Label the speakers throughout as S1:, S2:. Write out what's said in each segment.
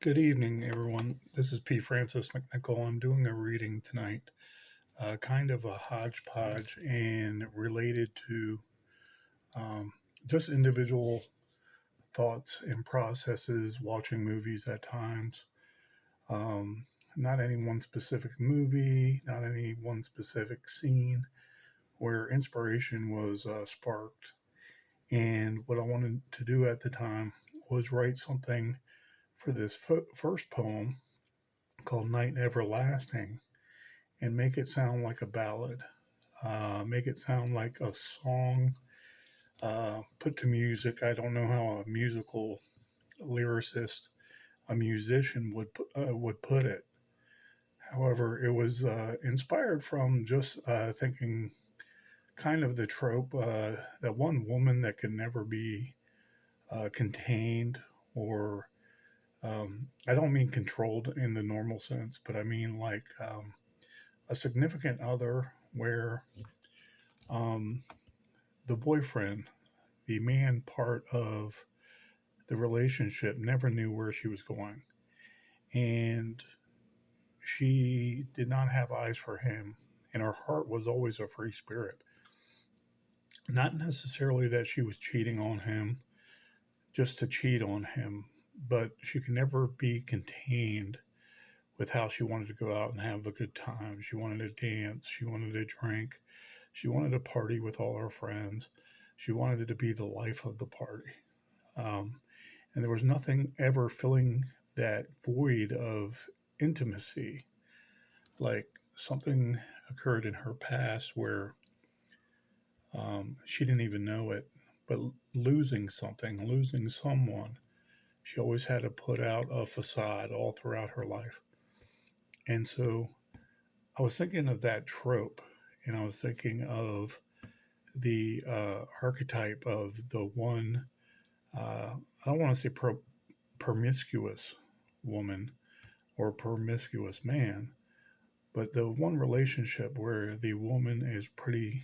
S1: Good evening, everyone. This is P. Francis McNichol. I'm doing a reading tonight, kind of a hodgepodge and related to um, just individual thoughts and processes watching movies at times. Not any one specific movie, not any one specific scene where inspiration was sparked. And what I wanted to do at the time was write something for this first poem called Night Everlasting and make it sound like a ballad, make it sound like a song put to music. I don't know how a musical lyricist, a musician would put it. However, it was inspired from just thinking kind of the trope that one woman that can never be contained or I don't mean controlled in the normal sense, but I mean like a significant other where um, the boyfriend, the man part of the relationship, never knew where she was going. And she did not have eyes for him. And her heart was always a free spirit. Not necessarily that she was cheating on him just to cheat on him, but she could never be contained with how she wanted to go out and have a good time. She wanted to dance. She wanted to drink. She wanted to party with all her friends. She wanted it to be the life of the party. Um, and there was nothing ever filling that void of intimacy. Like something occurred in her past where she didn't even know it, but losing something, losing someone, she always had to put out a facade all throughout her life. And so I was thinking of that trope, and I was thinking of the archetype of the one, I don't want to say promiscuous woman or promiscuous man, but the one relationship where the woman is pretty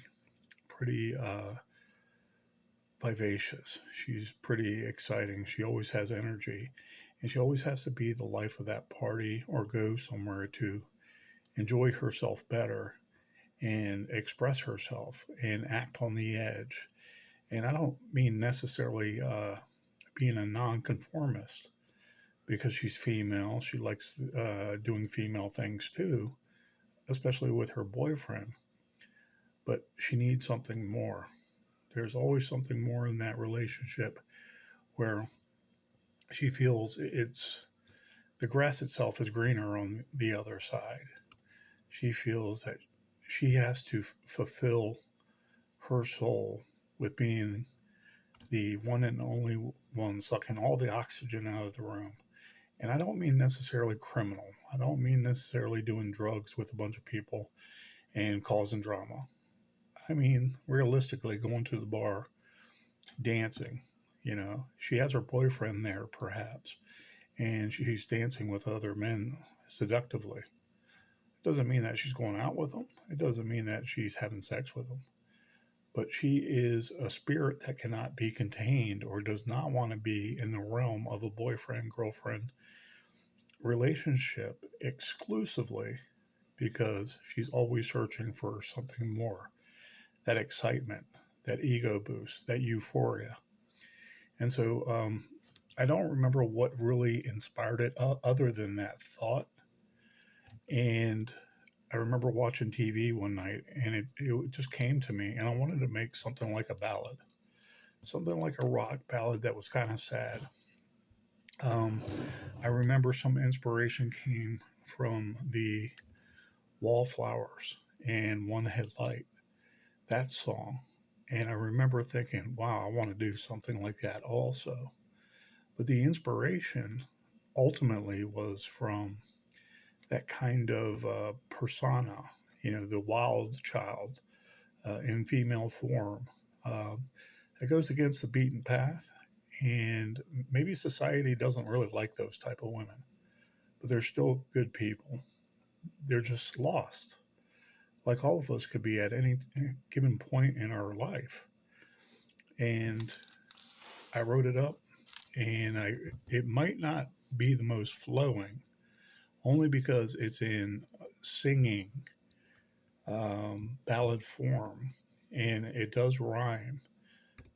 S1: vivacious. She's pretty exciting. She always has energy, and she always has to be the life of that party or go somewhere to enjoy herself better and express herself and act on the edge. And I don't mean necessarily being a nonconformist because she's female. She likes doing female things too, especially with her boyfriend. But she needs something more. There's always something more in that relationship where she feels it's the grass itself is greener on the other side. She feels that she has to fulfill her soul with being the one and only one sucking all the oxygen out of the room. And I don't mean necessarily criminal. I don't mean necessarily doing drugs with a bunch of people and causing drama. I mean, realistically, going to the bar, dancing. You know, she has her boyfriend there, perhaps, and she's dancing with other men seductively. It doesn't mean that she's going out with them. It doesn't mean that she's having sex with them. But she is a spirit that cannot be contained or does not want to be in the realm of a boyfriend girlfriend relationship exclusively because she's always searching for something more, that excitement, that ego boost, that euphoria. And so I don't remember what really inspired it other than that thought. And I remember watching TV one night and it just came to me, and I wanted to make something like a ballad, something like a rock ballad that was kind of sad. Um, I remember some inspiration came from the Wallflowers and One Headlight, that song. And I remember thinking, wow, I want to do something like that also. But the inspiration ultimately was from that kind of persona, you know, the wild child in female form. That goes against the beaten path. And maybe society doesn't really like those type of women, but they're still good people. They're just lost, like all of us could be at any given point in our life. And I wrote it up, and it might not be the most flowing, only because it's in singing ballad form, and it does rhyme,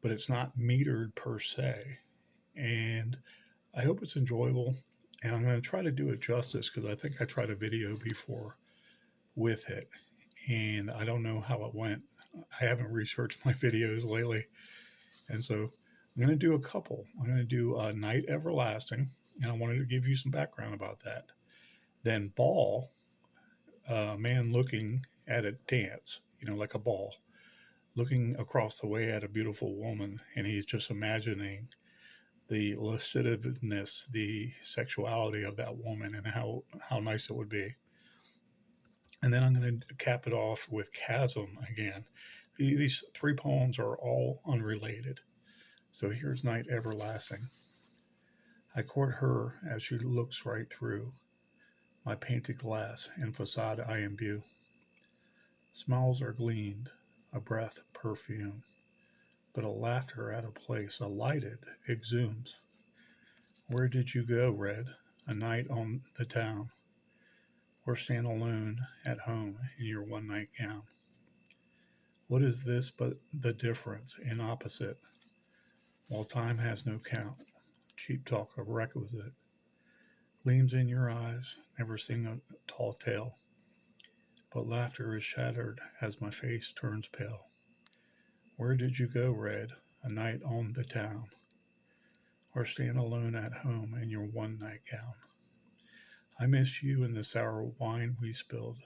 S1: but it's not metered per se. And I hope it's enjoyable. And I'm going to try to do it justice because I think I tried a video before with it, and I don't know how it went. I haven't researched my videos lately. And so I'm going to do a couple. I'm going to do Night Everlasting, and I wanted to give you some background about that. Then Ball, a man looking at a dance, like a ball, looking across the way at a beautiful woman, and he's just imagining the lasciviousness, the sexuality of that woman, and how nice it would be. And then I'm going to cap it off with Chasm again. These three poems are all unrelated. So here's Night Everlasting. I court her as she looks right through my painted glass and facade I imbue. Smiles are gleaned, a breath perfume, but a laughter at a place, a lighted exhumes. Where did you go, Red? A night on the town, or stand alone at home in your one night gown? What is this but the difference in opposite, while time has no count? Cheap talk of requisite gleams in your eyes, never sing a tall tale, but laughter is shattered as my face turns pale. Where did you go, Red? A night on the town, or stand alone at home in your one night gown? I miss you and the sour wine we spilled,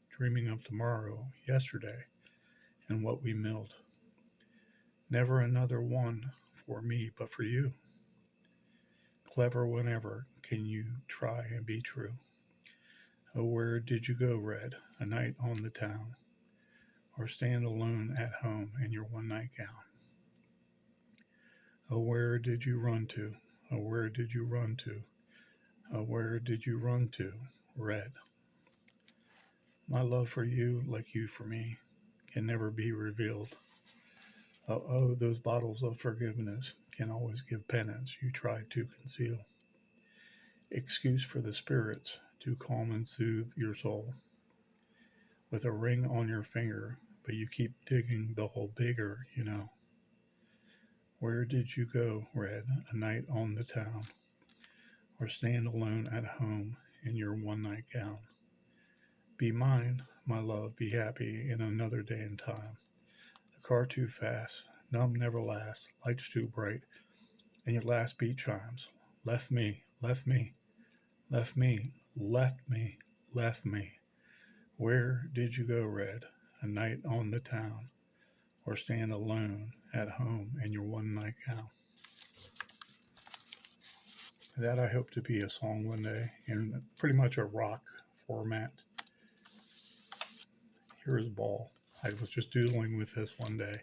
S1: dreaming of tomorrow, yesterday, and what we milled. Never another one for me but for you. Clever whenever can you try and be true? Oh, where did you go, Red? A night on the town, or stand alone at home in your one night gown? Oh, where did you run to? Oh, where did you run to? Oh, where did you run to, Red? My love for you, like you for me, can never be revealed. Oh, those bottles of forgiveness can always give penance you tried to conceal. Excuse for the spirits to calm and soothe your soul. With a ring on your finger, but you keep digging the hole bigger, Where did you go, Red, a night on the town, or stand alone at home in your one night gown? Be mine, my love, be happy in another day and time. The car too fast, numb never lasts, lights too bright, and your last beat chimes. Left me, left me, left me, left me, left me. Where did you go, Red, a night on the town, or stand alone at home in your one night gown? That I hope to be a song one day in pretty much a rock format. Here's Ball. I was just doodling with this one day,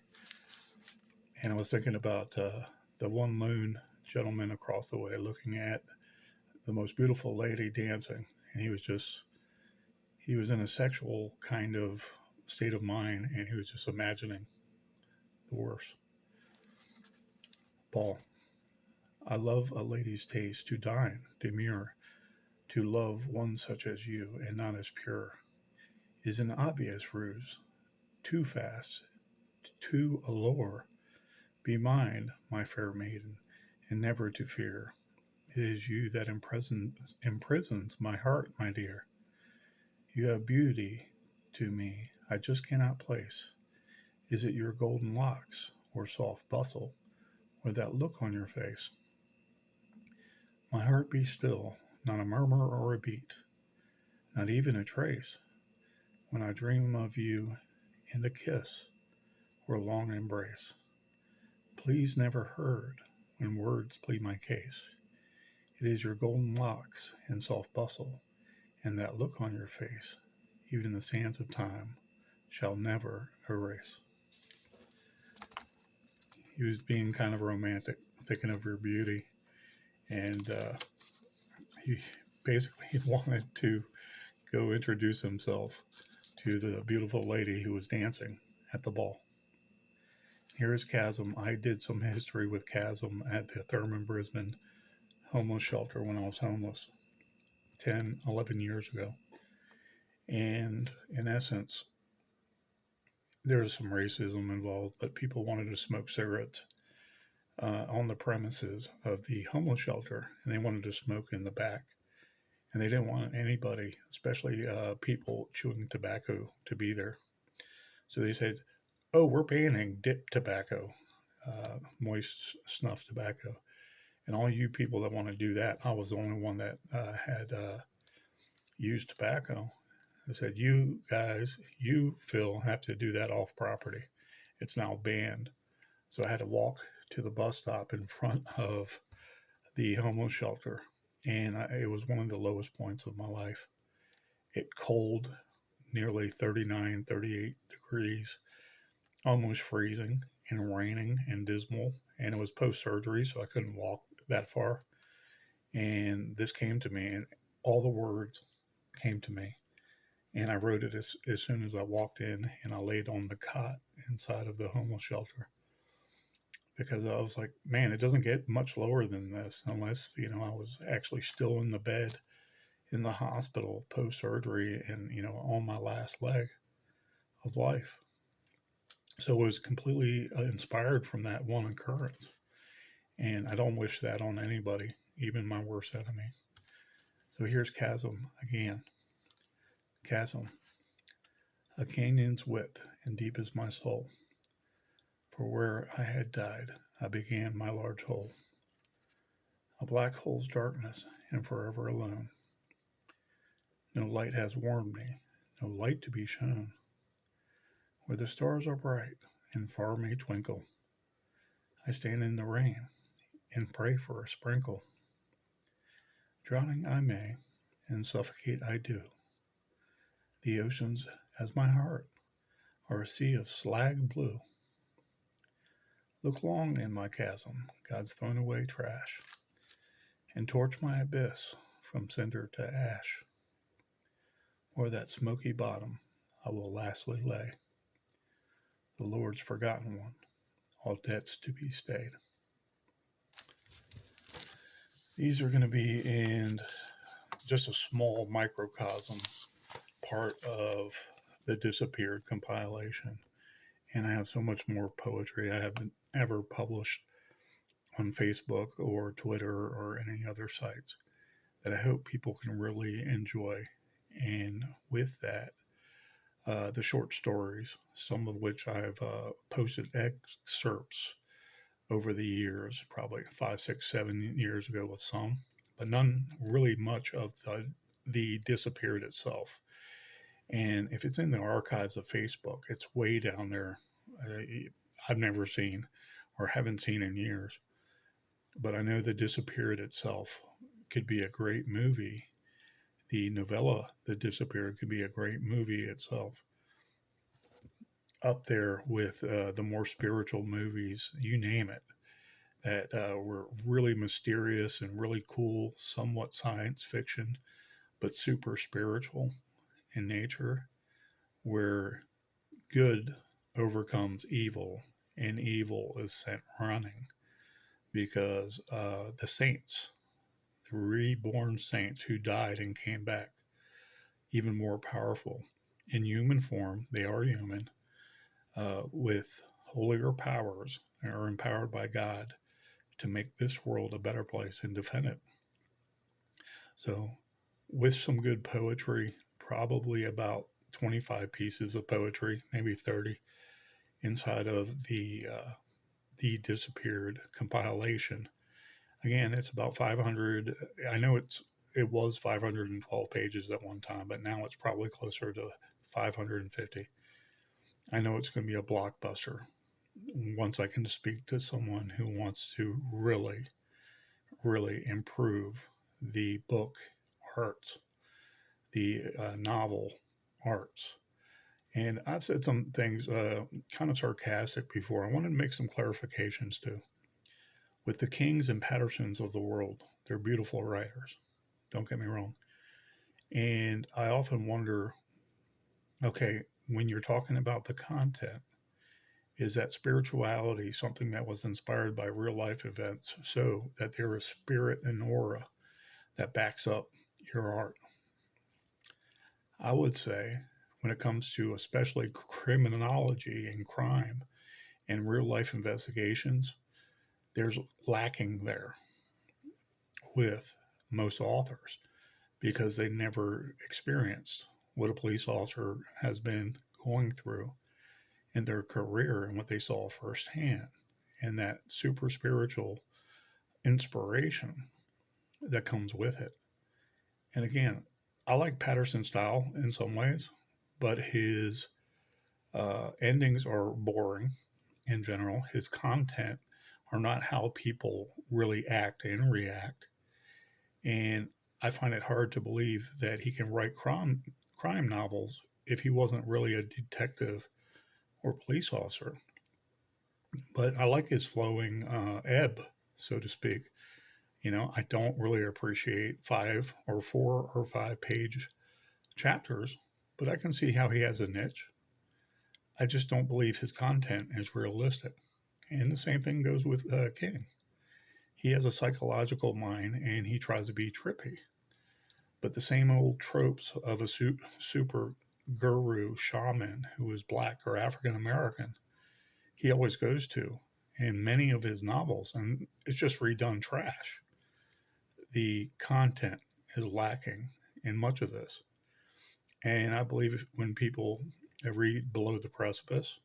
S1: and I was thinking about the one lone gentleman across the way looking at the most beautiful lady dancing, and he was in a sexual kind of state of mind, and he was just imagining the worst. Ball. I love a lady's taste to dine, demure, to love one such as you and not as pure, is an obvious ruse, too fast, too allure. Be mine, my fair maiden, and never to fear. It is you that imprisons my heart, my dear. You have beauty to me I just cannot place. Is it your golden locks, or soft bustle, or that look on your face? My heart be still, not a murmur or a beat, not even a trace, when I dream of you in the kiss or long embrace. Please never heard when words plead my case. It is your golden locks and soft bustle, and that look on your face, even the sands of time shall never erase. He was being kind of romantic, thinking of your beauty, and he basically wanted to go introduce himself to the beautiful lady who was dancing at the ball. Here is Chasm. I did some history with Chasm at the Therme in Brisbane homeless shelter when I was homeless 10, 11 years ago. And in essence, there was some racism involved, but people wanted to smoke cigarettes on the premises of the homeless shelter, and they wanted to smoke in the back. And they didn't want anybody, especially people chewing tobacco, to be there. So they said, "Oh, we're banning dip tobacco, moist snuff tobacco, and all you people that want to do that." I was the only one that had used tobacco. I said, "You guys, you Phil, have to do that off property. It's now banned." So I had to walk to the bus stop in front of the homeless shelter, and it was one of the lowest points of my life. It cold, nearly 39, 38 degrees, almost freezing, and raining and dismal. And it was post surgery, so I couldn't walk that far. And this came to me, and all the words came to me. And I wrote it as soon as I walked in, and I laid on the cot inside of the homeless shelter because I was like, man, it doesn't get much lower than this unless, I was actually still in the bed in the hospital post surgery and, on my last leg of life. So it was completely inspired from that one occurrence. And I don't wish that on anybody, even my worst enemy. So here's Chasm again. Chasm, a canyon's width and deep is my soul. For where I had died, I began my large hole. A black hole's darkness and forever alone. No light has warmed me, no light to be shown. Where the stars are bright and far may twinkle, I stand in the rain and pray for a sprinkle. Drowning I may, and suffocate I do. The oceans, as my heart, are a sea of slag blue. Look long in my chasm, God's thrown away trash, and torch my abyss from cinder to ash. O'er that smoky bottom I will lastly lay the Lord's forgotten one, all debts to be stayed. These are going to be in just a small microcosm part of the Disappeared compilation. And I have so much more poetry I haven't ever published on Facebook or Twitter or any other sites that I hope people can really enjoy. And with that, the short stories, some of which I've posted excerpts over the years, probably 5, 6, 7 years ago with some, but none really much of the Disappeared itself. And if it's in the archives of Facebook, it's way down there. I've never seen or haven't seen in years. But I know the Disappeared itself could be a great movie. The novella, The Disappeared, could be a great movie itself. Up there with the more spiritual movies, you name it, that were really mysterious and really cool, somewhat science fiction, but super spiritual in nature, where good overcomes evil and evil is sent running because the saints, the reborn saints who died and came back, even more powerful in human form, they are human, with holier powers, are empowered by God to make this world a better place and defend it. So, with some good poetry, probably about 25 pieces of poetry, maybe 30, inside of the Disappeared compilation. Again, it's about 500. I know it was 512 pages at one time, but now it's probably closer to 550. I know it's going to be a blockbuster once I can speak to someone who wants to really, really improve the book arts, the novel arts. And I've said some things kind of sarcastic before. I wanted to make some clarifications too. With the Kings and Pattersons of the world, they're beautiful writers. Don't get me wrong. And I often wonder, okay, when you're talking about the content, is that spirituality something that was inspired by real life events so that there is spirit and aura that backs up your art? I would say, when it comes to especially criminology and crime and real life investigations, there's lacking there with most authors because they never experienced what a police officer has been going through in their career and what they saw firsthand, and that super spiritual inspiration that comes with it. And again, I like Patterson's style in some ways, but his endings are boring in general. His content are not how people really act and react. And I find it hard to believe that he can write crime novels if he wasn't really a detective or police officer. But I like his flowing ebb, so to speak. I don't really appreciate 4 or 5 page chapters, but I can see how he has a niche. I just don't believe his content is realistic. And the same thing goes with King. He has a psychological mind and he tries to be trippy. But the same old tropes of a super guru shaman who is black or African American, he always goes to in many of his novels, and it's just redone trash. The content is lacking in much of this. And I believe when people read Below the Precipice,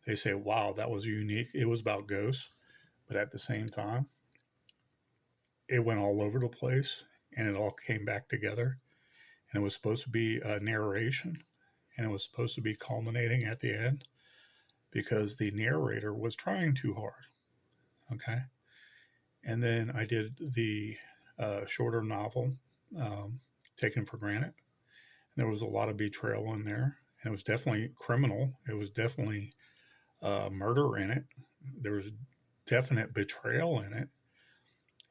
S1: they say, wow, that was unique. It was about ghosts. But at the same time, it went all over the place and it all came back together. And it was supposed to be a narration and it was supposed to be culminating at the end because the narrator was trying too hard. Okay. And then I did the shorter novel, Taken for Granted. There was a lot of betrayal in there, and it was definitely criminal. It was definitely murder in it. There was definite betrayal in it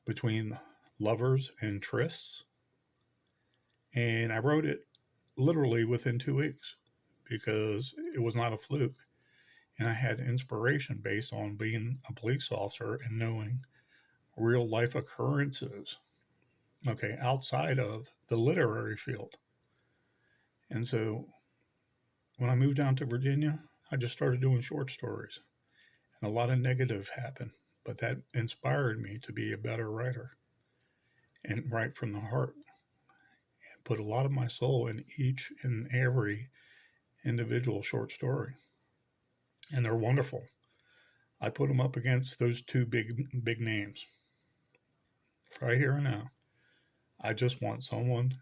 S1: between lovers and trysts. And I wrote it literally within 2 weeks because it was not a fluke. And I had inspiration based on being a police officer and knowing real life occurrences, okay, outside of the literary field. And so when I moved down to Virginia, I just started doing short stories. And a lot of negative happened, but that inspired me to be a better writer and write from the heart and put a lot of my soul in each and every individual short story. And they're wonderful. I put them up against those two big names right here and now. I just want someone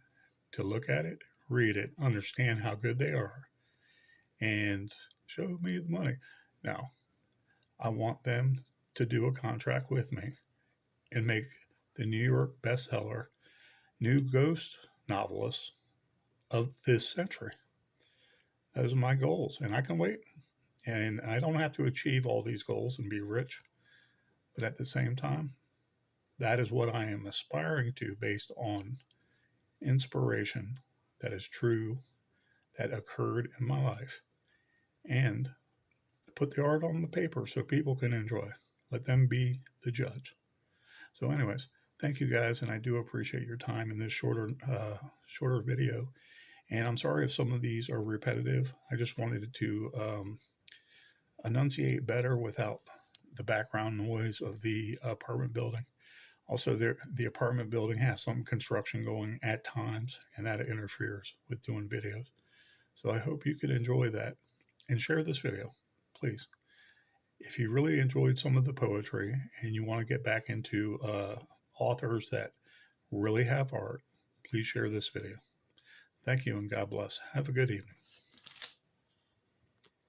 S1: to look at it, read it, understand how good they are, and show me the money. Now, I want them to do a contract with me and make the New York bestseller new ghost novelist of this century. Those are my goals, and I can wait. And I don't have to achieve all these goals and be rich. But at the same time, that is what I am aspiring to based on inspiration that is true, that occurred in my life. And put the art on the paper so people can enjoy. Let them be the judge. So anyways, thank you guys, and I do appreciate your time in this shorter video. And I'm sorry if some of these are repetitive. I just wanted to enunciate better without the background noise of the apartment building. Also, the apartment building has some construction going at times, and that interferes with doing videos. So I hope you could enjoy that and share this video, please. If you really enjoyed some of the poetry and you want to get back into authors that really have art, please share this video. Thank you and God bless. Have a good evening.